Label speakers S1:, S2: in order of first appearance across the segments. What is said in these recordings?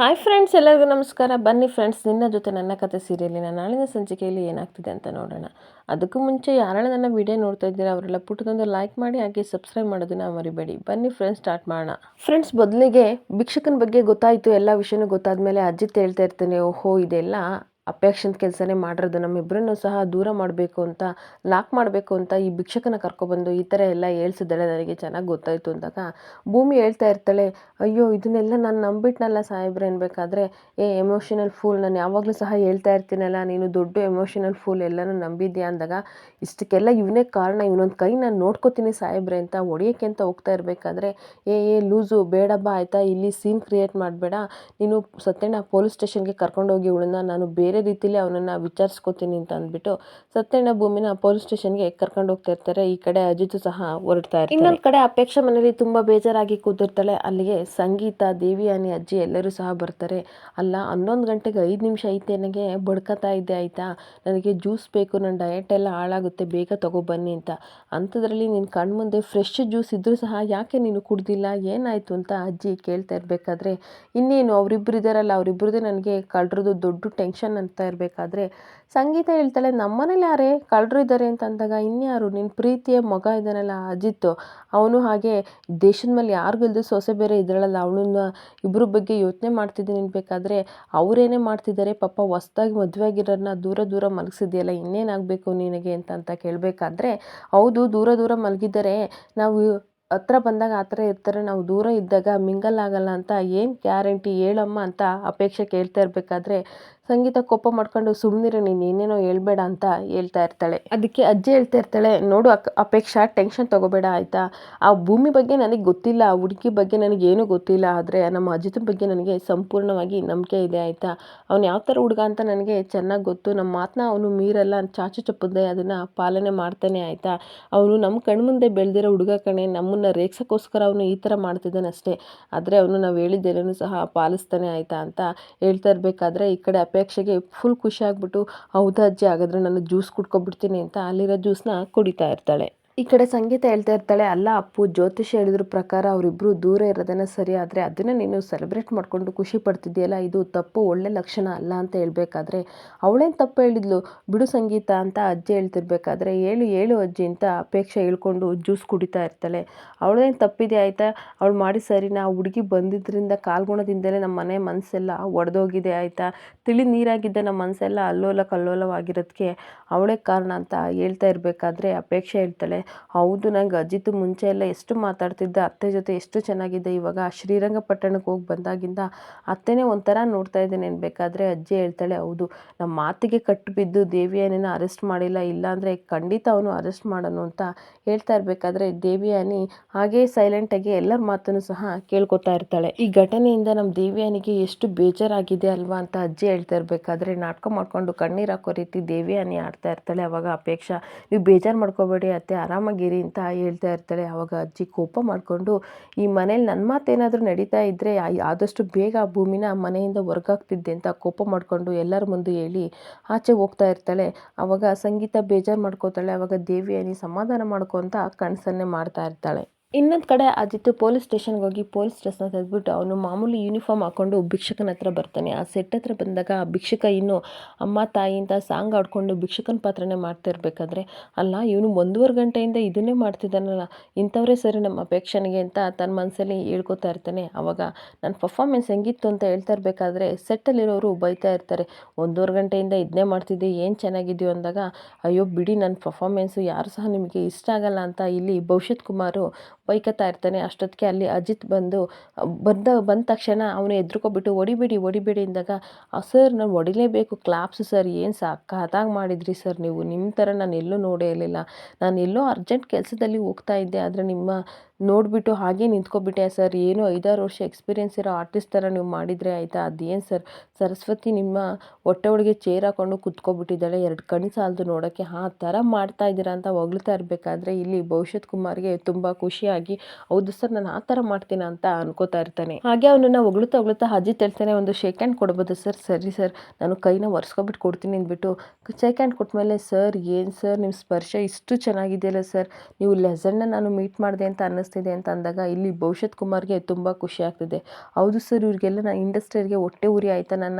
S1: Hi friends, ಎಲ್ಲರಿಗೂ ನಮಸ್ಕಾರ. ಬನ್ನಿ ಫ್ರೆಂಡ್ಸ್, ನಿನ್ನ ಜೊತೆ ನನ್ನ ಕತೆ ಸೀರಿಯಲಿನ ನಾಳಿನ ಸಂಚಿಕೆಯಲ್ಲಿ ಏನಾಗ್ತಿದೆ ಅಂತ ನೋಡೋಣ. ಅದಕ್ಕೂ ಮುಂಚೆ ಯಾರೆಲ್ಲ ನನ್ನ ವಿಡಿಯೋ ನೋಡ್ತಾ ಇದ್ದೀರಾ ಅವರೆಲ್ಲ ಪುಟ್ಟದೊಂದು ಲೈಕ್ ಮಾಡಿ, ಹಾಗೆ ಸಬ್ಸ್ಕ್ರೈಬ್ ಮಾಡೋದನ್ನ ಮರಿಬೇಡಿ. ಬನ್ನಿ ಫ್ರೆಂಡ್ಸ್, ಸ್ಟಾರ್ಟ್ ಮಾಡೋಣ. ಫ್ರೆಂಡ್ಸ್, ಮೊದಲಿಗೆ ಭಿಕ್ಷಕನ ಬಗ್ಗೆ ಗೊತ್ತಾಯಿತು. ಎಲ್ಲ ವಿಷಯನೂ ಗೊತ್ತಾದ್ಮೇಲೆ ಅಜಿತ್ ಹೇಳ್ತಾ ಇರ್ತಾನೆ, ಓಹೋ ಇದೆಲ್ಲ ಅಪೇಕ್ಷಂತ ಕೆಲಸನೇ ಮಾಡಿರೋದು, ನಮ್ಮಿಬ್ಬರನ್ನು ಸಹ ದೂರ ಮಾಡಬೇಕು ಅಂತ, ಲಾಕ್ ಮಾಡಬೇಕು ಅಂತ ಈ ಭಿಕ್ಷಕನ ಕರ್ಕೊಬಂದು ಈ ಥರ ಎಲ್ಲ ಹೇಳ್ಸಿದ್ದಾಳೆ, ನನಗೆ ಚೆನ್ನಾಗಿ ಗೊತ್ತಾಯಿತು ಅಂದಾಗ ಭೂಮಿ ಹೇಳ್ತಾ ಇರ್ತಾಳೆ, ಅಯ್ಯೋ ಇದನ್ನೆಲ್ಲ ನಾನು ನಂಬಿಟ್ನಲ್ಲ ಸಾಹೇಬ್ರೆ ಅನ್ಬೇಕಾದ್ರೆ, ಎಮೋಷನಲ್ ಫೂಲ್, ನಾನು ಯಾವಾಗಲೂ ಸಹ ಹೇಳ್ತಾ ಇರ್ತೀನಲ್ಲ, ನೀನು ದೊಡ್ಡ ಎಮೋಷನಲ್ ಫೂಲ್, ಎಲ್ಲನೂ ನಂಬಿದ್ಯಾ ಅಂದಾಗ, ಇಷ್ಟಕ್ಕೆಲ್ಲ ಇವನೇ ಕಾರಣ, ಇವನೊಂದು ಕೈ ನಾನು ನೋಡ್ಕೋತೀನಿ ಸಾಹೇಬ್ರೆ ಅಂತ ಹೊಡಿಯೋಕ್ಕೆ ಅಂತ ಹೋಗ್ತಾ ಇರಬೇಕಾದ್ರೆ, ಲೂಸು ಬೇಡಬ್ಬ ಆಯಿತಾ, ಇಲ್ಲಿ ಸೀನ್ ಕ್ರಿಯೇಟ್ ಮಾಡಬೇಡ, ನೀನು ಸತ್ಯಣ್ಣ ಪೊಲೀಸ್ ಸ್ಟೇಷನ್ಗೆ ಕರ್ಕೊಂಡೋಗಿ ಇವಳನ್ನ ನಾನು ಬೇರೆ ರೀತಿಲಿ ಅವನನ್ನು ವಿಚಾರಿಸ್ಕೋತೀನಿ ಅಂತ ಅಂದ್ಬಿಟ್ಟು ಸತ್ಯಣ್ಣ ಭೂಮಿನ ಪೊಲೀಸ್ ಸ್ಟೇಷನ್ಗೆ ಕರ್ಕೊಂಡು ಹೋಗ್ತಾ ಇರ್ತಾರೆ. ಈ ಕಡೆ ಅಜಿತ್ ಸಹ ಹೊರಡ್ತಾ ಇರ್ತಾರೆ. ಇನ್ನೊಂದು ಕಡೆ ಅಪೇಕ್ಷಾ ಮನೇಲಿ ತುಂಬಾ ಬೇಜಾರಾಗಿ ಕೂತಿರ್ತಾಳೆ. ಅಲ್ಲಿಗೆ ಸಂಗೀತ, ದೇವಿಯಾನಿ ಅಜ್ಜಿ ಎಲ್ಲರೂ ಸಹ ಬರ್ತಾರೆ. ಅಲ್ಲ 11 ಗಂಟೆಗೆ 5 ನಿಮಿಷ ಐತೆ, ನನಗೆ ಬಡ್ಕತಾ ಇದ್ದೆ ಆಯಿತಾ, ನನಗೆ ಜ್ಯೂಸ್ ಬೇಕು, ನನ್ನ ಡಯಟ್ ಎಲ್ಲ ಹಾಳಾಗುತ್ತೆ, ಬೇಗ ತಗೊಬನ್ನಿ ಅಂತ. ಅಂಥದ್ರಲ್ಲಿ ನಿನ್ನ ಕಣ್ಮುಂದೆ ಫ್ರೆಶ್ ಜ್ಯೂಸ್ ಇದ್ದರೂ ಸಹ ಯಾಕೆ ನೀನು ಕುಡ್ದಿಲ್ಲ, ಏನಾಯಿತು ಅಂತ ಅಜ್ಜಿ ಕೇಳ್ತಾ ಇರಬೇಕಾದ್ರೆ, ಇನ್ನೇನು ಅವರಿಬ್ಬರು ಇದ್ದಾರಲ್ಲ, ಅವರಿಬ್ಬರದೇ ನನಗೆ ಕಳ್ರದ್ದು ದೊಡ್ಡ ಟೆನ್ಷನ್ ಅಂತ ಇರಬೇಕಾದ್ರೆ ಸಂಗೀತ ಹೇಳ್ತಾಳೆ, ನಮ್ಮನೇಲಿ ಯಾರೇ ಕಳ್ಳರು ಇದ್ದಾರೆ ಅಂತ ಅಂದಾಗ, ಇನ್ಯಾರು ನಿನ್ನ ಪ್ರೀತಿಯ ಮಗ ಇದ್ದಾನಲ್ಲ ಅಜಿತ್, ಅವನು ಹಾಗೆ ದೇಶದ ಮೇಲೆ ಯಾರಿಗಿಲ್ದು ಸೊಸೆ ಬೇರೆ ಇದ್ದಾಳಲ್ಲ, ಅವಳನ್ನ ಇಬ್ಬರ ಬಗ್ಗೆ ಯೋಚನೆ ಮಾಡ್ತಿದ್ದೀನಿ ಅನ್ಬೇಕಾದ್ರೆ, ಅವರೇನೇ ಮಾಡ್ತಿದ್ದಾರೆ ಪಾಪ, ಹೊಸ್ದಾಗಿ ಮದುವೆ ಆಗಿರೋರನ್ನ ದೂರ ದೂರ ಮಲಗಿಸಿದೆಯಲ್ಲ, ಇನ್ನೇನಾಗಬೇಕು ನಿನಗೆ ಅಂತ ಕೇಳಬೇಕಾದ್ರೆ, ಹೌದು ದೂರ ದೂರ ಮಲಗಿದ್ದಾರೆ, ನಾವು ಹತ್ರ ಬಂದಾಗ ಆ ಥರ ಇರ್ತಾರೆ, ನಾವು ದೂರ ಇದ್ದಾಗ ಮಿಂಗಲ್ ಆಗಲ್ಲ ಅಂತ ಏನು ಗ್ಯಾರಂಟಿ ಹೇಳಮ್ಮ ಅಂತ ಅಪೇಕ್ಷೆ ಕೇಳ್ತಾ ಇರಬೇಕಾದ್ರೆ ಸಂಗೀತ ಕೋಪ ಮಾಡ್ಕೊಂಡು, ಸುಮ್ಮನಿರು ನೀನು ಏನೇನೋ ಹೇಳ್ಬೇಡ ಅಂತ ಹೇಳ್ತಾ ಇರ್ತಾಳೆ. ಅದಕ್ಕೆ ಅಜ್ಜಿ ಹೇಳ್ತಾ ಇರ್ತಾಳೆ, ನೋಡು ಅಪೇಕ್ಷಾ ಟೆನ್ಷನ್ ತಗೋಬೇಡ ಆಯಿತಾ, ಆ ಭೂಮಿ ಬಗ್ಗೆ ನನಗೆ ಗೊತ್ತಿಲ್ಲ, ಆ ಹುಡುಗಿ ಬಗ್ಗೆ ನನಗೇನು ಗೊತ್ತಿಲ್ಲ, ಆದರೆ ನಮ್ಮ ಅಜಿತನ ಬಗ್ಗೆ ನನಗೆ ಸಂಪೂರ್ಣವಾಗಿ ನಂಬಿಕೆ ಇದೆ ಆಯಿತಾ, ಅವ್ನು ಯಾವ ಥರ ಹುಡುಗ ಅಂತ ನನಗೆ ಚೆನ್ನಾಗಿ ಗೊತ್ತು, ನಮ್ಮ ಮಾತನ್ನ ಅವನು ಮೀರಲ್ಲ, ಚಾಚು ಚಪ್ಪದೆ ಅದನ್ನು ಪಾಲನೆ ಮಾಡ್ತಾನೆ ಆಯಿತಾ, ಅವನು ನಮ್ಮ ಕಣ್ಮುಂದೆ ಬೆಳೆದಿರೋ ಹುಡುಗ ಕಣೆ, ನಮ್ಮನ್ನು ರೇಗ್ಸೋಕ್ಕೋಸ್ಕರ ಅವನು ಈ ಥರ ಮಾಡ್ತಿದ್ದಾನೆ ಅಷ್ಟೇ, ಆದರೆ ಅವನು ನಾವು ಹೇಳಿದ್ದೆಲ್ಲನೂ ಸಹ ಪಾಲಿಸ್ತಾನೆ ಆಯಿತಾ ಅಂತ ಹೇಳ್ತಾ ಇರಬೇಕಾದ್ರೆ, ಈ ಕಡೆ ಅಪೇಕ್ಷೆಗೆ ಫುಲ್ ಖುಷಿ ಆಗ್ಬಿಟ್ಟು, ಹೌದಾ ಅಜ್ಜಿ, ಹಾಗಾದರೆ ನಾನು ಜ್ಯೂಸ್ ಕುಡ್ಕೊಬಿಡ್ತೀನಿ ಅಂತ ಅಲ್ಲಿರೋ ಜ್ಯೂಸ್ನ ಕುಡಿತಾ ಇರ್ತಾಳೆ. ಈ ಕಡೆ ಸಂಗೀತ ಹೇಳ್ತಾ ಇರ್ತಾಳೆ, ಅಲ್ಲ ಅಪ್ಪು, ಜ್ಯೋತಿಷಿ ಹೇಳಿದ್ರ ಪ್ರಕಾರ ಅವರಿಬ್ಬರು ದೂರ ಇರೋದನ್ನ ಸರಿ, ಆದರೆ ಅದನ್ನು ನೀನು ಸೆಲೆಬ್ರೇಟ್ ಮಾಡಿಕೊಂಡು ಖುಷಿ ಪಡ್ತಿದ್ದೀಯಲ್ಲ, ಇದು ತಪ್ಪು, ಒಳ್ಳೆ ಲಕ್ಷಣ ಅಲ್ಲ ಅಂತ ಹೇಳ್ಬೇಕಾದ್ರೆ, ಅವಳೇನು ತಪ್ಪು ಹೇಳಿದ್ಲು ಬಿಡು ಸಂಗೀತ ಅಂತ ಅಜ್ಜಿ ಹೇಳ್ತಿರ್ಬೇಕಾದ್ರೆ, ಹೇಳು ಅಜ್ಜಿ ಅಂತ ಅಪೇಕ್ಷೆ ಹೇಳ್ಕೊಂಡು ಜ್ಯೂಸ್ ಕುಡಿತಾ ಇರ್ತಾಳೆ. ಅವಳೇನು ತಪ್ಪಿದೆ ಆಯಿತಾ, ಅವಳು ಮಾಡಿ ಸರಿನಾ, ಆ ಹುಡುಗಿ ಬಂದಿದ್ದರಿಂದ ಕಾಲ್ಗುಣದಿಂದಲೇ ನಮ್ಮ ಮನೆ ಮನಸ್ಸೆಲ್ಲ ಒಡೆದೋಗಿದೆ ಆಯಿತಾ, ತಿಳಿ ನೀರಾಗಿದ್ದ ನಮ್ಮ ಮನಸ್ಸೆಲ್ಲ ಅಲ್ಲೋಲ ಕಲ್ಲೋಲವಾಗಿರೋದಕ್ಕೆ ಅವಳೇ ಕಾರಣ ಅಂತ ಹೇಳ್ತಾ ಇರಬೇಕಾದ್ರೆ ಅಪೇಕ್ಷೆ ಹೇಳ್ತಾಳೆ, ಹೌದು, ನಂಗೆ ಅಜಿತ್ ಮುಂಚೆ ಎಲ್ಲ ಎಷ್ಟು ಮಾತಾಡ್ತಿದ್ದ, ಅತ್ತೆ ಜೊತೆ ಎಷ್ಟು ಚೆನ್ನಾಗಿದ್ದೆ, ಇವಾಗ ಶ್ರೀರಂಗಪಟ್ಟಣಕ್ಕೆ ಹೋಗಿ ಬಂದಾಗಿಂದ ಅತ್ತೆನೇ ಒಂಥರ ನೋಡ್ತಾ ಇದ್ದೇನೆ ಅನ್ಬೇಕಾದ್ರೆ ಅಜ್ಜಿ ಹೇಳ್ತಾಳೆ, ಹೌದು, ನಮ್ಮ ಮಾತಿಗೆ ಕಟ್ಟು ಬಿದ್ದು ದೇವಿಯಾನಿನ ಅರೆಸ್ಟ್ ಮಾಡಿಲ್ಲ, ಇಲ್ಲಾಂದರೆ ಖಂಡಿತ ಅವನು ಅರೆಸ್ಟ್ ಮಾಡೋನು ಅಂತ ಹೇಳ್ತಾ ಇರಬೇಕಾದ್ರೆ ದೇವಿಯಾನಿ ಹಾಗೇ ಸೈಲೆಂಟಾಗಿ ಎಲ್ಲರ ಮಾತನ್ನು ಸಹ ಕೇಳ್ಕೊತಾ ಇರ್ತಾಳೆ. ಈ ಘಟನೆಯಿಂದ ನಮ್ಮ ದೇವಿಯಾನಿಗೆ ಎಷ್ಟು ಬೇಜಾರಾಗಿದೆ ಅಲ್ವಾ ಅಂತ ಅಜ್ಜಿ ಹೇಳ್ತಾ ಇರಬೇಕಾದ್ರೆ ನಾಟಕ ಮಾಡ್ಕೊಂಡು ಕಣ್ಣೀರು ಹಾಕೋ ರೀತಿ ದೇವಿಯಾನಿ ಆಡ್ತಾ ಇರ್ತಾಳೆ. ಅವಾಗ ಅಪೇಕ್ಷಾ, ನೀವು ಬೇಜಾರು ಮಾಡ್ಕೋಬೇಡಿ ಅತ್ತೆ, ಆರಾಮಾಗಿರಿ ಅಂತ ಹೇಳ್ತಾ ಇರ್ತಾಳೆ. ಅವಾಗ ಅಜ್ಜಿ ಕೋಪ ಮಾಡಿಕೊಂಡು, ಈ ಮನೇಲಿ ನನ್ನ ಮಾತೇನಾದರೂ ನಡೀತಾ ಇದ್ದರೆ ಆದಷ್ಟು ಬೇಗ ಆ ಭೂಮಿನ ಮನೆಯಿಂದ ಹೊರಗಾಗ್ತಿದ್ದೆ ಅಂತ ಕೋಪ ಮಾಡಿಕೊಂಡು ಎಲ್ಲರ ಮುಂದೆ ಹೇಳಿ ಆಚೆ ಹೋಗ್ತಾ ಇರ್ತಾಳೆ. ಅವಾಗ ಸಂಗೀತ ಬೇಜಾರು ಮಾಡ್ಕೋತಾಳೆ. ಅವಾಗ ದೇವಿಯಾನಿ ಸಮಾಧಾನ ಮಾಡ್ಕೊ ಅಂತ ಕನಸನ್ನೇ ಮಾಡ್ತಾ ಇರ್ತಾಳೆ. ಇನ್ನೊಂದು ಕಡೆ ಅಜಿತ್ ಪೊಲೀಸ್ ಸ್ಟೇಷನ್ಗೆ ಹೋಗಿ ಪೊಲೀಸ್ ಡ್ರೆಸ್ನ ತೆಗೆದ್ಬಿಟ್ಟು ಅವನು ಮಾಮೂಲಿ ಯೂನಿಫಾರ್ಮ್ ಹಾಕ್ಕೊಂಡು ಭಿಕ್ಷಕನ ಹತ್ರ ಬರ್ತಾನೆ. ಆ ಸೆಟ್ ಹತ್ರ ಬಂದಾಗ ಆ ಭಿಕ್ಷಕ ಇನ್ನು ಅಮ್ಮ ತಾಯಿ ಅಂತ ಸಾಂಗ್ ಆಡ್ಕೊಂಡು ಭಿಕ್ಷಕನ ಪಾತ್ರನೇ ಮಾಡ್ತಾ ಇರಬೇಕಾದ್ರೆ, ಅಲ್ಲ ಇವನು 1.5 ಗಂಟೆಯಿಂದ ಇದನ್ನೇ ಮಾಡ್ತಿದ್ದಾನಲ್ಲ, ಇಂಥವ್ರೇ ಸರಿ ನಮ್ಮ ಅಪೇಕ್ಷೆಗೆ ಅಂತ ತನ್ನ ಮನಸ್ಸಲ್ಲಿ ಹೇಳ್ಕೊತಾ ಇರ್ತಾನೆ. ಅವಾಗ ನನ್ನ ಪರ್ಫಾರ್ಮೆನ್ಸ್ ಹೆಂಗಿತ್ತು ಅಂತ ಹೇಳ್ತಾ ಇರಬೇಕಾದ್ರೆ ಸೆಟ್ಟಲ್ಲಿರೋರು ಬೈತಾ ಇರ್ತಾರೆ, 1.5 ಗಂಟೆಯಿಂದ ಇದನ್ನೇ ಮಾಡ್ತಿದ್ದೆ, ಏನು ಚೆನ್ನಾಗಿದೆಯೋ ಅಂದಾಗ, ಅಯ್ಯೋ ಬಿಡಿ, ನನ್ನ ಪರ್ಫಾರ್ಮೆನ್ಸು ಯಾರು ಸಹ ನಿಮಗೆ ಇಷ್ಟ ಆಗಲ್ಲ ಅಂತ ಇಲ್ಲಿ ಭವಿಷ್ಯತ್ ಕುಮಾರು ಬೈಕತ್ತಾ ಇರ್ತಾನೆ. ಅಷ್ಟೊತ್ತಿಗೆ ಅಲ್ಲಿ ಅಜಿತ್ ಬಂದ ತಕ್ಷಣ ಅವನು ಎದ್ರುಕೊಬಿಟ್ಟು, ಹೊಡಿಬೇಡಿ ಅಂದಾಗ, ಸರ್ ನಾನು ಹೊಡಿಲೇಬೇಕು, ಕ್ಲಾಪ್ಸ್ ಸರ್, ಏನು ಸಖತ್ತಾಗಿ ಮಾಡಿದ್ರಿ ಸರ್, ನೀವು ನಿಮ್ಮ ಥರ ನಾನು ಎಲ್ಲೂ ನೋಡೇ ಇರಲಿಲ್ಲ, ನಾನು ಎಲ್ಲೋ ಅರ್ಜೆಂಟ್ ಕೆಲಸದಲ್ಲಿ ಹೋಗ್ತಾ ಇದ್ದೆ, ಆದರೆ ನಿಮ್ಮ ನೋಡಿಬಿಟ್ಟು ಹಾಗೇ ನಿಂತ್ಕೊಬಿಟ್ಟೆ ಸರ್, ಏನೋ 5-6 ವರ್ಷ ಎಕ್ಸ್ಪೀರಿಯೆನ್ಸ್ ಇರೋ ಆರ್ಟಿಸ್ಟ್ ಥರ ನೀವು ಮಾಡಿದರೆ ಆಯಿತಾ, ಅದೇನು ಸರ್, ಸರಸ್ವತಿ ನಿಮ್ಮ ಹೊಟ್ಟೆ ಒಳಗೆ ಚೇರ್ ಹಾಕ್ಕೊಂಡು ಕುತ್ಕೊಬಿಟ್ಟಿದ್ದಾಳೆ, 2 ಕಣ್ಣು ಸಾಲದು ನೋಡೋಕ್ಕೆ, ಆ ಥರ ಮಾಡ್ತಾ ಇದ್ದೀರಾ ಅಂತ ಹೊಗಳ್ತಾ ಇರಬೇಕಾದ್ರೆ ಇಲ್ಲಿ ಭವಿಷ್ಯತ್ ಕುಮಾರ್ಗೆ ತುಂಬ ಖುಷಿಯಾಗಿ, ಹೌದು ಸರ್ ನಾನು ಆ ಥರ ಮಾಡ್ತೀನ ಅಂತ ಅನ್ಕೋತಾ ಇರ್ತಾನೆ. ಹಾಗೆ ಅವನನ್ನು ಹೊಗಳ್ತಾ ಅಜಿತ್ ಹೇಳ್ತಾನೆ, ಒಂದು ಶೇಕ್ ಹ್ಯಾಂಡ್ ಕೊಡ್ಬೋದು ಸರ್, ಸರಿ ಸರ್, ನಾನು ಕೈನ ಒರೆಸ್ಕೊಬಿಟ್ಟು ಕೊಡ್ತೀನಿ ಅಂದ್ಬಿಟ್ಟು ಶೇಕ್ ಹ್ಯಾಂಡ್ ಕೊಟ್ಟಮೇಲೆ, ಸರ್ ಏನು ಸರ್ ನಿಮ್ಮ ಸ್ಪರ್ಶ ಇಷ್ಟು ಚೆನ್ನಾಗಿದೆಯಲ್ಲ ಸರ್, ನೀವು ಲೆಜೆಂಡ್ನ ನಾನು ಮೀಟ್ ಮಾಡಿದೆ ಅಂತ ಅನ್ನಿಸ್ತಿದೆ ಅಂತ ಅಂದಾಗ ಇಲ್ಲಿ ಭವಿಷ್ಯತ್ ಕುಮಾರ್ಗೆ ತುಂಬ ಖುಷಿ ಆಗ್ತಿದೆ. ಹೌದು ಸರ್, ಇವ್ರಿಗೆಲ್ಲ ನಾನು ಇಂಡಸ್ಟ್ರಿಯರಿಗೆ ಹೊಟ್ಟೆ ಉರಿ ಆಯಿತಾ, ನನ್ನ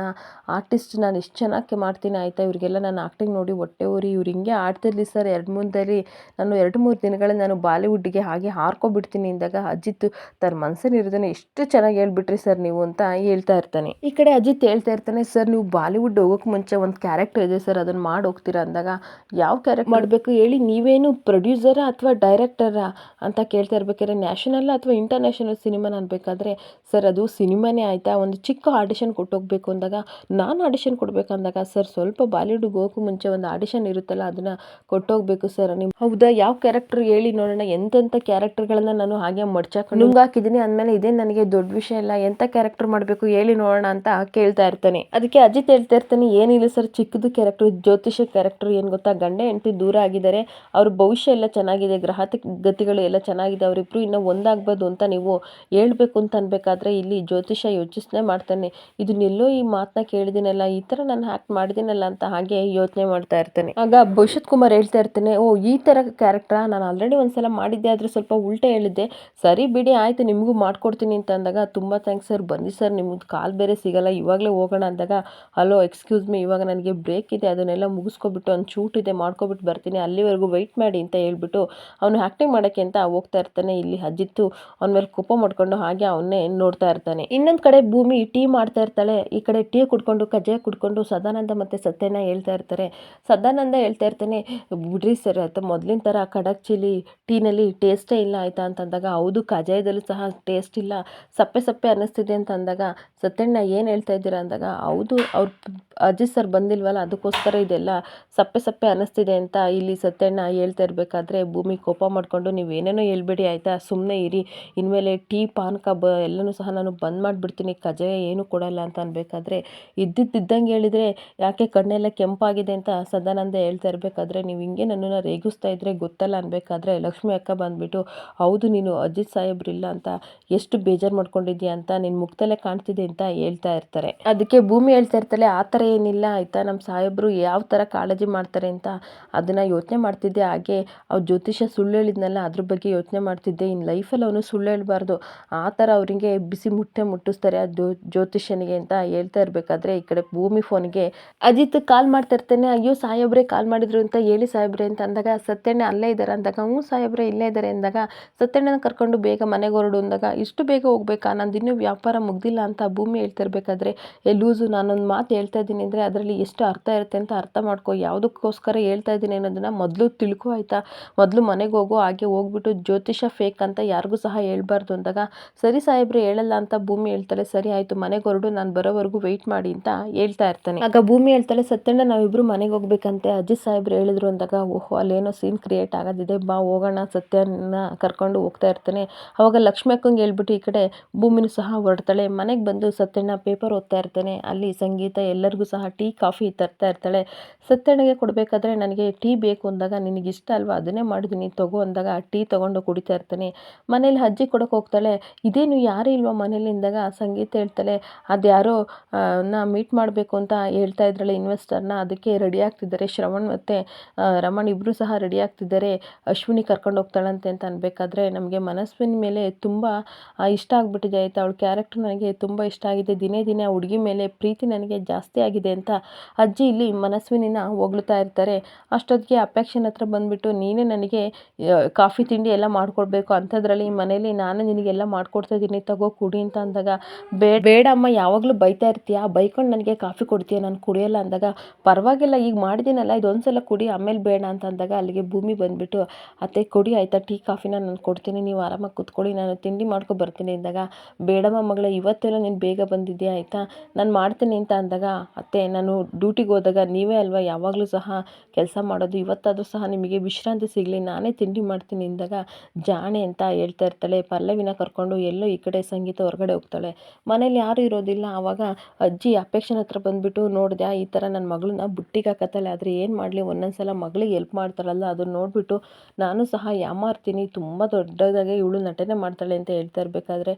S1: ಆರ್ಟಿಸ್ಟ್ ನಾನು ಎಷ್ಟು ಚೆನ್ನಾಗಿ ಮಾಡ್ತೀನಿ ಆಯಿತಾ, ಇವ್ರಿಗೆಲ್ಲ ನನ್ನ ಆ್ಯಕ್ಟಿಂಗ್ ನೋಡಿ ಹೊಟ್ಟೆ ಉರಿ, ಇವ್ರು ಹಿಂಗೆ ಆಡ್ತಿರ್ಲಿ ಸರ್, 2-3 ನಾನು 2-3 ದಿನಗಳಲ್ಲಿ ನಾನು ಬಾಲಿವುಡ್ಗೆ ಹಾಗೆ ಹಾರ್ಕೊಬಿಡ್ತೀನಿ ಅಂದಾಗ ಅಜಿತ್ ತನ್ನ ಮನಸ್ಸಲ್ಲಿರೋದನ್ನ ಎಷ್ಟು ಚೆನ್ನಾಗಿ ಹೇಳ್ಬಿಟ್ರಿ ಸರ್ ನೀವು ಅಂತ ಹೇಳ್ತಾ ಇರ್ತಾನೆ. ಈ ಕಡೆ ಅಜಿತ್ ಹೇಳ್ತಾ ಇರ್ತಾನೆ, ಸರ್ ನೀವು ಬಾಲಿವುಡ್ ಹೋಗೋಕೆ ಮುಂಚೆ ಒಂದು ಕ್ಯಾರೆಕ್ಟರ್ ಇದೆ ಸರ್, ಅದನ್ನು ಮಾಡಿ ಹೋಗ್ತೀರಾ ಅಂದಾಗ, ಯಾವ ಕ್ಯಾರೆಕ್ಟರ್ ಮಾಡಬೇಕು ಹೇಳಿ, ನೀವೇನು ಪ್ರೊಡ್ಯೂಸರಾ ಅಥವಾ ಡೈರೆಕ್ಟರಾ ಅಂತ ಕೇಳ್ತಾ ಇರ್ಬೇಕಾದ್ರೆ, ನ್ಯಾಷನಲ್ ಅಥವಾ ಇಂಟರ್ನ್ಯಾಷನಲ್ ಸಿನಿಮಾನ ಅನ್ಬೇಕಾದ್ರೆ, ಸರ್ ಅದು ಸಿನಿಮಾನೇ ಆಯಿತಾ, ಒಂದು ಚಿಕ್ಕ ಆಡಿಷನ್ ಕೊಟ್ಟೋಗ್ಬೇಕು ಅಂದಾಗ, ನಾನು ಆಡಿಷನ್ ಕೊಡಬೇಕಂದಾಗ, ಸರ್ ಸ್ವಲ್ಪ ಬಾಲಿವುಡ್ಗೆ ಹೋಗೋಕ್ಕೂ ಮುಂಚೆ ಒಂದು ಆಡಿಷನ್ ಇರುತ್ತಲ್ಲ ಅದನ್ನು ಕೊಟ್ಟೋಗ್ಬೇಕು ಸರ್ ನೀವು. ಹೌದಾ, ಯಾವ ಕ್ಯಾರೆಕ್ಟರ್ ಹೇಳಿ ನೋಡೋಣ, ಎಂತೆಂಥ ಕ್ಯಾರೆಕ್ಟರ್ಗಳನ್ನು ನಾನು ಹಾಗೆ ಮಡ್ಚಾಕೊಂಡು ನುಂಗಾಕಿದ್ದೀನಿ ಅಂದಮೇಲೆ ಇದೇ ನನಗೆ ದೊಡ್ಡ ವಿಷಯ ಇಲ್ಲ, ಎಂಥ ಕ್ಯಾರೆಕ್ಟರ್ ಮಾಡಬೇಕು ಹೇಳಿ ನೋಡೋಣ ಅಂತ ಕೇಳ್ತಾ ಇರ್ತಾನೆ. ಅದಕ್ಕೆ ಅಜಿತ್ ಹೇಳ್ತಾ ಇರ್ತಾನೆ, ಏನಿಲ್ಲ ಸರ್, ಚಿಕ್ಕದು ಕ್ಯಾರೆಕ್ಟರ್, ಜ್ಯೋತಿಷ ಕ್ಯಾರೆಕ್ಟರ್. ಏನು ಗೊತ್ತಾ, ಗಂಡ ಹೆಂಡತಿ ದೂರ ಆಗಿದ್ದಾರೆ, ಅವ್ರ ಭವಿಷ್ಯ ಎಲ್ಲ ಚೆನ್ನಾಗಿದೆ, ಗ್ರಹ ಗತಿಗಳು ಎಲ್ಲ ಚೆನ್ನಾಗಿದೆ, ಅವರಿಬ್ರು ಇನ್ನೂ ಒಂದಾಗ್ಬೋದು ಅಂತ ನೀವು ಹೇಳ್ಬೇಕು ಅಂತ ಅನ್ಬೇಕಾದ್ರೆ ಇಲ್ಲಿ ಜ್ಯೋತಿಷ ಯೋಚಿಸ್ನೆ ಮಾಡ್ತಾನೆ, ಇದನ್ನೆಲ್ಲೋ ಈ ಮಾತನ್ನ ಕೇಳಿದಿನಲ್ಲ, ಈ ಥರ ನಾನು ಆ್ಯಕ್ಟ್ ಮಾಡಿದ್ದೀನಲ್ಲ ಅಂತ ಹಾಗೆ ಯೋಚನೆ ಮಾಡ್ತಾ ಇರ್ತಾನೆ. ಆಗ ಭವಿಷ್ಯತ್ ಕುಮಾರ್ ಹೇಳ್ತಾ ಇರ್ತಾನೆ, ಓ ಈ ಥರ ಕ್ಯಾರೆಕ್ಟ್ರಾ, ನಾನು ಆಲ್ರೆಡಿ ಒಂದ್ಸಲ ಮಾಡಿದ್ದೆ, ಆದರೆ ಸ್ವಲ್ಪ ಉಲ್ಟೆ ಹೇಳಿದ್ದೆ, ಸರಿ ಬಿಡಿ ಆಯಿತು ನಿಮಗೂ ಮಾಡ್ಕೊಡ್ತೀನಿ ಅಂತ ಅಂದಾಗ, ತುಂಬ ಥ್ಯಾಂಕ್ಸ್ ಸರ್, ಬನ್ನಿ ಸರ್, ನಿಮ್ಮದು ಕಾಲ್ ಬೇರೆ ಸಿಗಲ್ಲ, ಇವಾಗಲೇ ಹೋಗೋಣ ಅಂದಾಗ, ಹಲೋ ಎಕ್ಸ್ಕ್ಯೂಸ್ ಮೀ, ಇವಾಗ ನನಗೆ ಬ್ರೇಕ್ ಇದೆ, ಅದನ್ನೆಲ್ಲ ಮುಗಿಸ್ಕೊಬಿಟ್ಟು ಒಂದು ಶೂಟ್ ಇದೆ ಮಾಡ್ಕೊಬಿಟ್ಟು ಬರ್ತೀನಿ, ಅಲ್ಲಿವರೆಗೂ ವೆಯ್ಟ್ ಮಾಡಿ ಅಂತ ಹೇಳ್ಬಿಟ್ಟು ಅವನು ಆ್ಯಕ್ಟಿಂಗ್ ಮಾಡೋಕ್ಕೆ ಅಂತ ಹೋಗ್ತಾ ಇರ್ತಾನೆ. ಇಲ್ಲಿ ಅಜಿತ್ತು ಅವನ ಮೇಲೆ ಕೋಪ ಮಾಡ್ಕೊಂಡು ಹಾಗೆ ಅವನ್ನೇ ನೋಡ್ತಾ ಇರ್ತಾನೆ. ಇನ್ನೊಂದು ಕಡೆ ಭೂಮಿ ಟೀ ಮಾಡ್ತಾ ಇರ್ತಾಳೆ, ಈ ಕಡೆ ಟೀ ಕುಡ್ಕೊಂಡು ಕಜ್ಜಾಯ ಕುಡ್ಕೊಂಡು ಸದಾನಂದ ಮತ್ತು ಸತ್ಯನ ಹೇಳ್ತಾ ಇರ್ತಾರೆ. ಸದಾನಂದ ಹೇಳ್ತಾ ಇರ್ತಾನೆ, ಬಿಡ್ರಿ ಸರ್ ಆಯ್ತಾ, ಮೊದಲಿನ ಥರ ಖಡಕ್ ಚಿಲ್ಲಿ ಟೀನಲ್ಲಿ ಟೇಸ್ಟೇ ಇಲ್ಲ ಆಯಿತಾ ಅಂತಂದಾಗ, ಹೌದು ಕಜ್ಜಾಯದಲ್ಲೂ ಸಹ ಟೇಸ್ಟ್ ಇಲ್ಲ, ಸಪ್ಪೆ ಸಪ್ಪೆ ಅನ್ನಿಸ್ತಿದೆ ಅಂತ ಅಂದಾಗ, ಸತ್ಯಣ್ಣ ಏನು ಹೇಳ್ತಾ ಇದ್ದೀರಾ ಅಂದಾಗ, ಹೌದು ಅವ್ರು ಅಜಿತ್ ಸರ್ ಬಂದಿಲ್ವಲ್ಲ ಅದಕ್ಕೋಸ್ಕರ ಇದೆಲ್ಲ ಸಪ್ಪೆ ಸಪ್ಪೆ ಅನ್ನಿಸ್ತಿದೆ ಅಂತ ಇಲ್ಲಿ ಸತ್ಯಣ್ಣ ಹೇಳ್ತಾ ಇರಬೇಕಾದ್ರೆ, ಭೂಮಿ ಕೋಪ ಮಾಡಿಕೊಂಡು, ನೀವೇನೇನೋ ಹೇಳ್ಬೇಡಿ ಆಯಿತಾ, ಸುಮ್ಮನೆ ಇರಿ, ಇನ್ಮೇಲೆ ಟೀ ಪಾನಕ ಎಲ್ಲನೂ ಸಹ ನಾನು ಬಂದ್ ಮಾಡಿಬಿಡ್ತೀನಿ, ಕಜ್ಜಾಯ ಏನು ಕೊಡಲ್ಲ ಅಂತ ಅನ್ಬೇಕಾದ್ರೆ, ಇದ್ದಂಗೆ ಹೇಳಿದರೆ ಯಾಕೆ ಕಣ್ಣೆಲ್ಲ ಕೆಂಪಾಗಿದೆ ಅಂತ ಸದಾನಂದ ಹೇಳ್ತಾ ಇರಬೇಕಾದ್ರೆ, ನೀವು ಹಿಂಗೆ ನನ್ನನ್ನು ರೇಗಿಸ್ತಾ ಇದ್ರೆ ಗೊತ್ತಲ್ಲ ಅನ್ಬೇಕಾದ್ರೆ, ಲಕ್ಷ್ಮಿ ಅಕ್ಕ ಬಂದುಬಿಟ್ಟು, ಹೌದು ನೀನು ಅಜಿತ್ ಸಾಹೇಬ್ರಿಲ್ಲ ಅಂತ ಎಷ್ಟು ಬೇಜಾರು ಮಾಡ್ಕೊಂಡಿದ್ಯಾ ಅಂತ ನಿನ್ನ ಮುಖದಲ್ಲೇ ಕಾಣ್ತಿದೆ ಅಂತ ಹೇಳ್ತಾ ಇರ್ತಾರೆ. ಅದಕ್ಕೆ ಭೂಮಿ ಹೇಳ್ತಾ ಇರ್ತಾಳೆ, ಆ ಥರ ಏನಿಲ್ಲ ಆಯಿತಾ, ನಮ್ಮ ಸಾಹೇಬರು ಯಾವ ಥರ ಕಾಳಜಿ ಮಾಡ್ತಾರೆ ಅಂತ ಅದನ್ನು ಯೋಚನೆ ಮಾಡ್ತಿದ್ದೆ, ಹಾಗೆ ಅವ್ರು ಜ್ಯೋತಿಷ ಸುಳ್ಳು ಹೇಳಿದ್ನಲ್ಲ ಅದ್ರ ಬಗ್ಗೆ ಯೋಚನೆ ಮಾಡ್ತಿದ್ದೆ, ಇನ್ನು ಲೈಫಲ್ಲಿ ಅವನು ಸುಳ್ಳು ಹೇಳಬಾರ್ದು, ಆ ಥರ ಅವರಿಗೆ ಬಿಸಿ ಮುಟ್ಟಿಸ್ತಾರೆ ಆ ಜ್ಯೋತಿಷನಿಗೆ ಅಂತ ಹೇಳ್ತಾ ಇರಬೇಕಾದ್ರೆ, ಈ ಕಡೆ ಭೂಮಿ ಫೋನ್ಗೆ ಅಜಿತ್ ಕಾಲ್ ಮಾಡ್ತಾ ಇರ್ತಾನೆ, ಅಯ್ಯೋ ಸಾಹೇಬ್ರೆ ಕಾಲ್ ಮಾಡಿದ್ರು ಅಂತ ಹೇಳಿ ಸಾಹೇಬ್ರೆ ಅಂತ ಅಂದಾಗ, ಸತ್ಯಣ್ಣ ಅಲ್ಲೇ ಇದ್ದಾರೆ ಅಂದಾಗ, ಹ್ಞೂ ಸಾಹೇಬ್ರೆ ಇಲ್ಲೇ ಇದ್ದಾರೆ ಅಂದಾಗ, ಸತ್ಯಣ್ಣನ ಕರ್ಕೊಂಡು ಬೇಗ ಮನೆಗೆ ಹೊರಡು ಅಂದಾಗ, ಇಷ್ಟು ಬೇಗ ಹೋಗ್ಬೇಕಾ, ನಂದು ಇನ್ನೂ ವ್ಯಾಪಾರ ಮುಗ್ದಿಲ್ಲ ಅಂತ ಭೂಮಿ ಹೇಳ್ತಾ ಇರಬೇಕಾದ್ರೆ, ಲೂಸು, ನಾನೊಂದು ಮಾತು ಹೇಳ್ತಾ ಇದ್ದೀನಿ ಅಂದರೆ ಅದರಲ್ಲಿ ಎಷ್ಟು ಅರ್ಥ ಇರುತ್ತೆ ಅಂತ ಅರ್ಥ ಮಾಡ್ಕೊ, ಯಾವುದಕ್ಕೋಸ್ಕರ ಹೇಳ್ತಾ ಇದ್ದೀನಿ ಅನ್ನೋದನ್ನು ಮೊದಲು ತಿಳ್ಕೊ ಆಯಿತಾ, ಮೊದಲು ಮನೆಗೆ ಹೋಗೋ, ಹಾಗೆ ಹೋಗ್ಬಿಟ್ಟು ಜ್ಯೋತಿಷ ಫೇಕ್ ಅಂತ ಯಾರಿಗೂ ಸಹ ಹೇಳ್ಬಾರ್ದು ಅಂದಾಗ, ಸರಿ ಸಾಹೇಬ್ರೆ ಹೇಳಲ್ಲ ಅಂತ ಭೂಮಿ ಹೇಳ್ತಾಳೆ, ಸರಿ ಆಯಿತು ಮನೆಗೆ ಹೊರಡು, ನಾನು ಬರೋವರೆಗೂ ವೆಯ್ಟ್ ಮಾಡಿ ಅಂತ ಹೇಳ್ತಾ ಇರ್ತಾನೆ. ಆಗ ಭೂಮಿ ಹೇಳ್ತಾಳೆ, ಸತ್ಯಣ್ಣ ನಾವಿಬ್ರು ಮನೆಗೆ ಹೋಗ್ಬೇಕಂತೆ ಅಜಿತ್ ಸಾಹೇಬ್ರು ಹೇಳಿದ್ರು ಅಂದಾಗ, ಓಹೋ ಅಲ್ಲೇನೋ ಸೀನ್ ಕ್ರಿಯೇಟ್ ಆಗೋದಿದೆ, ಬಾ ಹೋಗೋಣ ಸತ್ಯನ ಕರ್ಕೊಂಡು ಹೋಗ್ತಾ ಇರ್ತಾನೆ. ಅವಾಗ ಲಕ್ಷ್ಮಿ ಅಕ್ಕಂಗೆ ಹೇಳ್ಬಿಟ್ಟು ಈ ಕಡೆ ಭೂಮಿನೂ ಸಹ ಹೊರಡ್ತಾಳೆ. ಮನೆಗೆ ಬಂದು ಸತ್ಯಣ್ಣ ಪೇಪರ್ ಓದ್ತಾ ಇರ್ತಾನೆ, ಅಲ್ಲಿ ಸಂಗೀತ ಎಲ್ಲರಿಗೂ ಸಹ ಟೀ ಕಾಫಿ ತರ್ತಾ ಇರ್ತಾಳೆ. ಸತ್ಯಣ್ಣಗೆ ಕೊಡಬೇಕಾದ್ರೆ, ನನಗೆ ಟೀ ಬೇಕು ಅಂದಾಗ, ನಿನಗೆ ಇಷ್ಟ ಅಲ್ವಾ ಅದನ್ನೇ ಮಾಡಿದ್ದೀನಿ ತಗೋ ಅಂದಾಗ ಟೀ ತೊಗೊಂಡು ಕುಡಿತಾ ಇರ್ತಾನೆ. ಮನೇಲಿ ಅಜ್ಜಿ ಕೊಡೋಕೆ ಹೋಗ್ತಾಳೆ, ಇದೇನು ಯಾರೂ ಇಲ್ವಾ ಮನೇಲಿ ಅಂದಾಗ, ಸಂಗೀತ ಹೇಳ್ತಾಳೆ, ಅದು ಯಾರೋ ಮೀಟ್ ಮಾಡಬೇಕು ಅಂತ ಹೇಳ್ತಾ ಇದ್ರಲ್ಲ ಇನ್ವೆಸ್ಟರ್ನ, ಅದಕ್ಕೆ ರೆಡಿ ಆಗ್ತಿದ್ದಾರೆ, ಶ್ರವಣ್ ಮತ್ತು ರಮಣ್ ಇಬ್ಬರು ಸಹ ರೆಡಿ ಆಗ್ತಿದ್ದಾರೆ, ಅಶ್ವಿನಿ ಕರ್ಕೊಂಡು ಹೋಗ್ತಾಳಂತೆ ಅಂತ ಅನ್ಬೇಕಾದ್ರೆ, ನಮಗೆ ಮನಸ್ವಿನಿ ಮೇಲೆ ತುಂಬ ಇಷ್ಟ ಆಗಿಬಿಟ್ಟಿದೆ ಆಯಿತಾ, ಅವಳ ಕ್ಯಾರೆಕ್ಟರ್ ನನಗೆ ತುಂಬ ಇಷ್ಟ ಆಗಿದೆ, ದಿನೇ ದಿನೇ ಆ ಹುಡುಗಿ ಮೇಲೆ ಪ್ರೀತಿ ನನಗೆ ಜಾಸ್ತಿ ಆಗಿದೆ ಅಂತ ಅಜ್ಜಿ ಇಲ್ಲಿ ಮನಸ್ವಿನಿನ ಹೊಗಳ್ತಾ ಇರ್ತಾರೆ. ಅಷ್ಟೊತ್ತಿಗೆ ಅಪೇಕ್ಷನ್ ಹತ್ರ ಬಂದುಬಿಟ್ಟು, ನೀನೇ ನನಗೆ ಕಾಫಿ ತಿಂಡಿ ಎಲ್ಲ ಮಾಡ್ಕೊಡ್ಬೇಕು, ಅಂಥದ್ರಲ್ಲಿ ಮನೇಲಿ ನಾನು ನಿನಗೆಲ್ಲ ಮಾಡ್ಕೊಡ್ತಾ ಇದ್ದೀನಿ, ತಗೋ ಕುಡಿ ಅಂತ ಅಂದಾಗ, ಬೇಡ ಅಮ್ಮ ಯಾವಾಗಲೂ ಬೈತಾ ಇರ್ತೀಯ, ಬೈಕೊಂಡು ನನಗೆ ಕಾಫಿ ಕೊಡ್ತೀಯ, ನಾನು ಕುಡಿಯಲ್ಲ ಅಂದಾಗ, ಪರವಾಗಿಲ್ಲ ಈಗ ಮಾಡಿದ್ದೀನಲ್ಲ ಇದೊಂದ್ಸಲ ಕುಡಿ ಆಮೇಲೆ ಬೇಡ ಅಂತ ಅಂದಾಗ, ಅಲ್ಲಿಗೆ ಭೂಮಿ ಬಂದುಬಿಟ್ಟು, ಅತ್ತೆ ಕೊಡಿ ಆಯಿತಾ ಟೀ ಕಾಫಿನ ನಾನು ಕೊಡ್ತೀನಿ, ನೀವು ಆರಾಮಾಗಿ ಕೂತ್ಕೊಳ್ಳಿ, ನಾನು ತಿಂಡಿ ಮಾಡ್ಕೊ ಬರ್ತೀನಿ ಅಂದಾಗ, ಬೇಡಮ್ಮ ಮಗಳೇ ಇವತ್ತೆಲ್ಲ ನೀನು ಬೇಗ ಬಂದಿದ್ದೀಯ ಆಯಿತಾ, ನಾನು ಮಾಡ್ತೀನಿ ಅಂತ ಅಂದಾಗ, ಅತ್ತೆ ನಾನು ಡ್ಯೂಟಿಗೆ ಹೋದಾಗ ನೀವೇ ಅಲ್ವಾ ಯಾವಾಗಲೂ ಸಹ ಕೆಲಸ ಮಾಡೋದು, ಇವತ್ತಾದರೂ ಸಹ ನಿಮಗೆ ವಿಶ್ರಾಂತಿ ಸಿಗಲಿ, ನಾನೇ ತಿಂಡಿ ಮಾಡ್ತೀನಿ ಅಂದಾಗ, ಜಾಣೆ ಅಂತ ಹೇಳ್ತಾ ಇರ್ತಾಳೆ. ಪಲ್ಲವಿನ ಕರ್ಕೊಂಡು ಎಲ್ಲೋ ಈ ಕಡೆ ಸಂಗೀತ ಹೊರಗಡೆ ಹೋಗ್ತಾಳೆ, ಮನೇಲಿ ಯಾರೂ ಇರೋದಿಲ್ಲ. ಆವಾಗ ಅಜ್ಜಿ ಅಪೇಕ್ಷನ್ ಹತ್ರ ಬಂದುಬಿಟ್ಟು, ನೋಡಿದೆ ಈ ಥರ ನನ್ನ ಮಗಳನ್ನ ಬುಟ್ಟಿಗೆ ಹಾಕತ್ತಾಳೆ, ಆದರೆ ಏನು ಮಾಡಲಿ ಒಂದೊಂದ್ಸಲ ಮಗಳಿಗೆ ಹೆಲ್ಪ್ ಮಾಡ್ತಾಳಲ್ಲ, ಅದನ್ನು ನೋಡಿಬಿಟ್ಟು ನಾನು ಸಹ ಯಾಮಾರ್ತೀನಿ, ತುಂಬ ದೊಡ್ಡದಾಗೆ ಇವಳು ನಟನೆ ಮಾಡ್ತಾಳೆ ಅಂತ ಹೇಳ್ತಾ ಇರಬೇಕಾದ್ರೆ,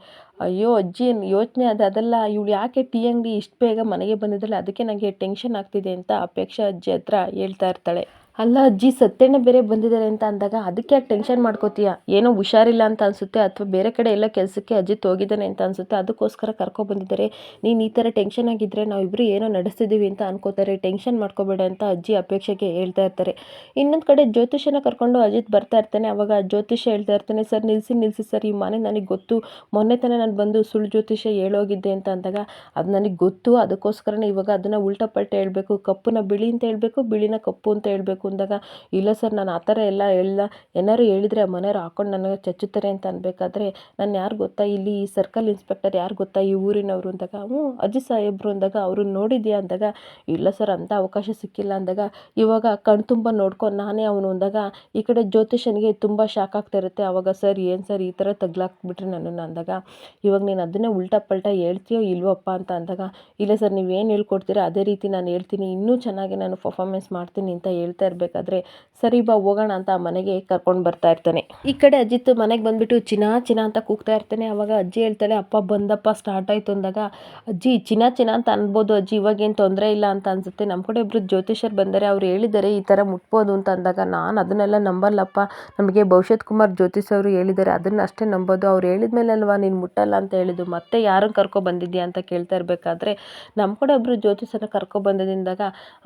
S1: ಅಯ್ಯೋ ಅಜ್ಜಿ ಯೋಚನೆ ಅದಲ್ಲ, ಇವಳು ಯಾಕೆ ಟೀ ಅಂಗಡಿ ಇಷ್ಟು ಬೇಗ ಮನೆಗೆ ಬಂದಿದ್ದಾಳೆ, ಅದಕ್ಕೆ ನನಗೆ ಟೆನ್ಷನ್ ಆಗ್ತಿದೆ ಅಂತ ಅಪೇಕ್ಷಾ ಅಜ್ಜಿ ಹತ್ರ ಹೇಳ್ತಾ ಇರ್ತಾಳೆ. ಅಲ್ಲ ಅಜ್ಜಿ ಸತ್ಯಣ್ಣ ಬೇರೆ ಬಂದಿದ್ದಾರೆ ಅಂತ ಅಂದಾಗ ಅದಕ್ಕೆ ಯಾಕೆ ಟೆನ್ಷನ್ ಮಾಡ್ಕೋತೀಯ? ಏನೋ ಹುಷಾರಿಲ್ಲ ಅಂತ ಅನಿಸುತ್ತೆ ಅಥವಾ ಬೇರೆ ಕಡೆ ಎಲ್ಲ ಕೆಲಸಕ್ಕೆ ಅಜಿತ್ ಹೋಗಿದ್ದಾನೆ ಅಂತ ಅನಿಸುತ್ತೆ, ಅದಕ್ಕೋಸ್ಕರ ಕರ್ಕೊಬಂದಿದ್ದಾರೆ. ನೀನು ಈ ಥರ ಟೆನ್ಷನ್ ಆಗಿದ್ದರೆ ನಾವಿಬ್ಬರು ಏನೋ ನಡೆಸ್ತಿದ್ದೀವಿ ಅಂತ ಅನ್ಕೋತಾರೆ, ಟೆನ್ಷನ್ ಮಾಡ್ಕೋಬೇಡ ಅಂತ ಅಜ್ಜಿ ಅಪೇಕ್ಷೆಗೆ ಹೇಳ್ತಾ ಇರ್ತಾರೆ. ಇನ್ನೊಂದು ಕಡೆ ಜ್ಯೋತಿಷನ ಕರ್ಕೊಂಡು ಅಜಿತ್ ಬರ್ತಾ ಇರ್ತಾನೆ. ಅವಾಗ ಜ್ಯೋತಿಷ ಹೇಳ್ತಾ ಇರ್ತಾನೆ, ಸರ್ ನಿಲ್ಲಿಸಿ ಸರ್, ಈ ಮನೆ ನನಗೆ ಗೊತ್ತು, ಮೊನ್ನೆ ತಾನೇ ನಾನು ಬಂದು ಸುಳ್ಳು ಜ್ಯೋತಿಷ ಹೇಳೋಗಿದ್ದೆ ಅಂತ ಅಂದಾಗ ಅದು ನನಗೆ ಗೊತ್ತು, ಅದಕ್ಕೋಸ್ಕರನೇ ಇವಾಗ ಅದನ್ನು ಉಲ್ಟಾ ಪಲ್ಟಾ ಹೇಳಬೇಕು, ಕಪ್ಪುನ ಬಿಳಿ ಅಂತ ಹೇಳಬೇಕು, ಬಿಳಿನ ಕಪ್ಪು ಅಂತ ಹೇಳಬೇಕು ಅಂದಾಗ, ಇಲ್ಲ ಸರ್ ನಾನು ಆ ಥರ ಎಲ್ಲ ಏನಾರು ಹೇಳಿದರೆ ಆ ಮನೆಯವ್ರು ಹಾಕೊಂಡು ನನಗೆ ಚಚ್ಚುತ್ತಾರೆ ಅಂತ ಅನ್ಬೇಕಾದ್ರೆ, ನಾನು ಯಾರು ಗೊತ್ತಾ, ಇಲ್ಲಿ ಈ ಸರ್ಕಲ್ ಇನ್ಸ್ಪೆಕ್ಟರ್ ಯಾರು ಗೊತ್ತಾ, ಈ ಊರಿನವರು ಅಂದಾಗ, ಹ್ಞೂ ಅಜಿತ್ ಸಾಹೇಬ್ರು ಅಂದಾಗ, ಅವ್ರನ್ನ ನೋಡಿದ್ಯಾ ಅಂದಾಗ, ಇಲ್ಲ ಸರ್ ಅಂಥ ಅವಕಾಶ ಸಿಕ್ಕಿಲ್ಲ ಅಂದಾಗ, ಇವಾಗ ಕಣ್ತುಂಬ ನೋಡ್ಕೊಂಡು ನಾನೇ ಅವನು ಅಂದಾಗ ಈ ಕಡೆ ಜ್ಯೋತಿಷನಿಗೆ ತುಂಬ ಶಾಕ್ ಆಗ್ತಾ ಇರುತ್ತೆ. ಆವಾಗ ಸರ್ ಏನು ಸರ್ ಈ ಥರ ತಗ್ಲಾಕ್ಬಿಟ್ರೆ ನನ್ನನ್ನು ಅಂದಾಗ, ಇವಾಗ ನೀನು ಅದನ್ನೇ ಉಲ್ಟಾ ಪಲ್ಟಾ ಹೇಳ್ತೀಯೋ ಇಲ್ವಪ್ಪ ಅಂತ ಅಂದಾಗ, ಇಲ್ಲ ಸರ್ ನೀವೇನು ಹೇಳ್ಕೊಡ್ತೀರೋ ಅದೇ ರೀತಿ ನಾನು ಹೇಳ್ತೀನಿ, ಇನ್ನೂ ಚೆನ್ನಾಗಿ ನಾನು ಪರ್ಫಾರ್ಮೆನ್ಸ್ ಮಾಡ್ತೀನಿ ಅಂತ ಹೇಳ್ತಾ ಇರಬೇಕಾದ್ರೆ, ಸರಿ ಬಾ ಹೋಗೋಣ ಅಂತ ಆ ಮನೆಗೆ ಕರ್ಕೊಂಡು ಬರ್ತಾ ಇರ್ತಾನೆ. ಈ ಕಡೆ ಅಜಿತ್ ಮನೆಗೆ ಬಂದುಬಿಟ್ಟು ಚಿನ್ನ ಅಂತ ಕೂಗ್ತಾ ಇರ್ತಾನೆ. ಆವಾಗ ಅಜ್ಜಿ ಹೇಳ್ತಾಳೆ, ಅಪ್ಪ ಬಂದಪ್ಪ ಸ್ಟಾರ್ಟ್ ಆಯಿತು ಅಂದಾಗ, ಅಜ್ಜಿ ಚಿನ್ನ ಅಂತ ಅನ್ಬೋದು ಅಜ್ಜಿ, ಇವಾಗೇನು ತೊಂದರೆ ಇಲ್ಲ ಅಂತ ಅನಿಸುತ್ತೆ, ನಮ್ಮ ಕಡೆ ಒಬ್ಬರು ಜ್ಯೋತಿಷರು ಬಂದರೆ ಅವ್ರು ಹೇಳಿದ್ದಾರೆ ಈ ಥರ ಮುಟ್ಬೋದು ಅಂತ ಅಂದಾಗ, ನಾನು ಅದನ್ನೆಲ್ಲ ನಂಬಲ್ಲಪ್ಪ, ನಮಗೆ ಭವಿಷ್ಯತ್ ಕುಮಾರ್ ಜ್ಯೋತಿಷ್ ಅವರು ಹೇಳಿದ್ದಾರೆ ಅದನ್ನು ಅಷ್ಟೇ ನಂಬೋದು, ಅವ್ರು ಹೇಳಿದ ಮೇಲೆ ಅಲ್ವಾ ನೀನು ಮುಟ್ಟಲ್ಲ ಅಂತ ಹೇಳಿದ್ದು, ಮತ್ತೆ ಯಾರನ್ನು ಕರ್ಕೊಬಂದಿದ್ಯಾ ಅಂತ ಕೇಳ್ತಾ ಇರಬೇಕಾದ್ರೆ, ನಮ್ಮ ಕಡೆ ಒಬ್ಬರು ಜ್ಯೋತಿಷನ ಕರ್ಕೊಬಂದಿದ್ದಾಗ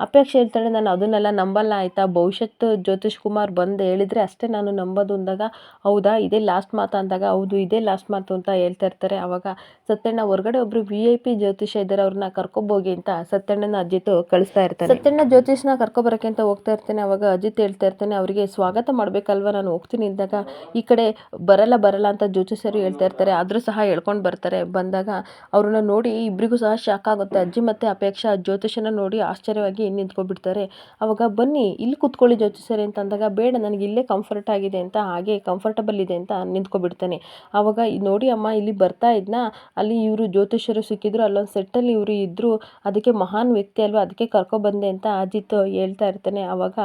S1: ಅಪೇಕ್ಷೆ ಹೇಳ್ತಾಳೆ, ನಾನು ಅದನ್ನೆಲ್ಲ ನಂಬಲ್ಲ ಆಯಿತಾ, ಭವಿಷ್ಯತ್ ಜ್ಯೋತಿಷ್ ಕುಮಾರ್ ಬಂದು ಹೇಳಿದರೆ ಅಷ್ಟೇ ನಾನು ನಂಬೋದು ಅಂದಾಗ, ಹೌದಾ ಇದೇ ಲಾಸ್ಟ್ ಮಾತು ಅಂದಾಗ, ಹೌದು ಇದೇ ಲಾಸ್ಟ್ ಮಾತು ಅಂತ ಹೇಳ್ತಾ ಇರ್ತಾರೆ. ಆವಾಗ ಸತ್ಯಣ್ಣ ಹೊರಗಡೆ ಒಬ್ಬರು VIP ಜ್ಯೋತಿಷ ಇದ್ದಾರೆ, ಅವ್ರನ್ನ ಕರ್ಕೊಬೋಗಿ ಅಂತ ಸತ್ಯಣ್ಣನ ಅಜಿತ್ ಕಳಿಸ್ತಾ ಇರ್ತಾನೆ. ಸತ್ಯಣ್ಣ ಜ್ಯೋತಿಷ್ನ ಕರ್ಕೊಬರೋಕ್ಕೆ ಅಂತ ಹೋಗ್ತಾ ಇರ್ತಾನೆ. ಅವಾಗ ಅಜಿತ್ ಹೇಳ್ತಾ ಇರ್ತಾನೆ, ಅವರಿಗೆ ಸ್ವಾಗತ ಮಾಡಬೇಕಲ್ವ, ನಾನು ಹೋಗ್ತೀನಿ ಅಂದಾಗ, ಈ ಕಡೆ ಬರಲ್ಲ ಅಂತ ಜ್ಯೋತಿಷರು ಹೇಳ್ತಾ ಇರ್ತಾರೆ, ಆದರೂ ಸಹ ಹೇಳ್ಕೊಂಡು ಬರ್ತಾರೆ. ಬಂದಾಗ ಅವ್ರನ್ನ ನೋಡಿ ಇಬ್ಬರಿಗೂ ಸಹ ಶಾಕ್ ಆಗುತ್ತೆ. ಅಜ್ಜಿ ಮತ್ತು ಅಪೇಕ್ಷಾ ಜ್ಯೋತಿಷನ ನೋಡಿ ಆಶ್ಚರ್ಯವಾಗಿ ನಿಂತ್ಕೊಬಿಡ್ತಾರೆ. ಅವಾಗ ಬನ್ನಿ ಇಲ್ಲಿ ಕೂತ್ಕೊಳ್ಳಿ ಜ್ಯೋತಿಷರೇ ಅಂತ ಅಂದಾಗ, ಬೇಡ ನನಗೆ ಇಲ್ಲೇ ಕಂಫರ್ಟ್ ಆಗಿದೆ ಅಂತ, ಹಾಗೆ ಕಂಫರ್ಟಬಲ್ ಇದೆ ಅಂತ ನಿಂತ್ಕೊಬಿಡ್ತಾನೆ. ಆವಾಗ ನೋಡಿ ಅಮ್ಮ ಇಲ್ಲಿ ಬರ್ತಾ ಇದ್ನಾ, ಅಲ್ಲಿ ಇವರು ಜ್ಯೋತಿಷರು ಸಿಕ್ಕಿದ್ರು, ಅಲ್ಲೊಂದು ಸೆಟ್ಟಲ್ಲಿ ಇವರು ಇದ್ದರು, ಅದಕ್ಕೆ ಮಹಾನ್ ವ್ಯಕ್ತಿ ಅಲ್ವಾ, ಅದಕ್ಕೆ ಕರ್ಕೊಬಂದೆ ಅಂತ ಅಜಿತ್ ಹೇಳ್ತಾ ಇರ್ತಾನೆ. ಆವಾಗ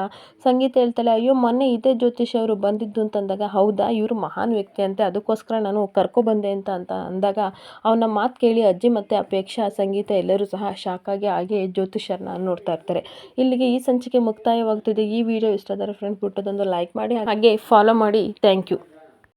S1: ಸಂಗೀತ ಹೇಳ್ತಾಳೆ, ಅಯ್ಯೋ ಮೊನ್ನೆ ಇದೇ ಜ್ಯೋತಿಷ ಅವರು ಬಂದಿದ್ದು ಅಂತಂದಾಗ, ಹೌದಾ ಇವರು ಮಹಾನ್ ವ್ಯಕ್ತಿ ಅಂತೆ, ಅದಕ್ಕೋಸ್ಕರ ನಾನು ಕರ್ಕೊಬಂದೆ ಅಂತ ಅಂದಾಗ, ಅವನ ಮಾತು ಕೇಳಿ ಅಜ್ಜಿ ಮತ್ತು ಅಪೇಕ್ಷಾ ಸಂಗೀತ ಎಲ್ಲರೂ ಸಹ ಶಾಕ್ ಆಗಿ ಹಾಗೆ ಜ್ಯೋತಿಷರನ್ನ ನೋಡ್ತಾ ಇರ್ತಾರೆ. ಇಲ್ಲಿಗೆ ಈ ಸಂಚಿಕೆ ಮುಕ್ತಾಯವಾಗ್ತಿದೆ. ಈ ವಿಡಿಯೋ ಇಷ್ಟ ಆದರೆ ಫ್ರೆಂಡ್ಸ್ ಪುಟ್ಟದೊಂದು ಲೈಕ್ ಮಾಡಿ ಹಾಗೆ ಫಾಲೋ ಮಾಡಿ. Thank you.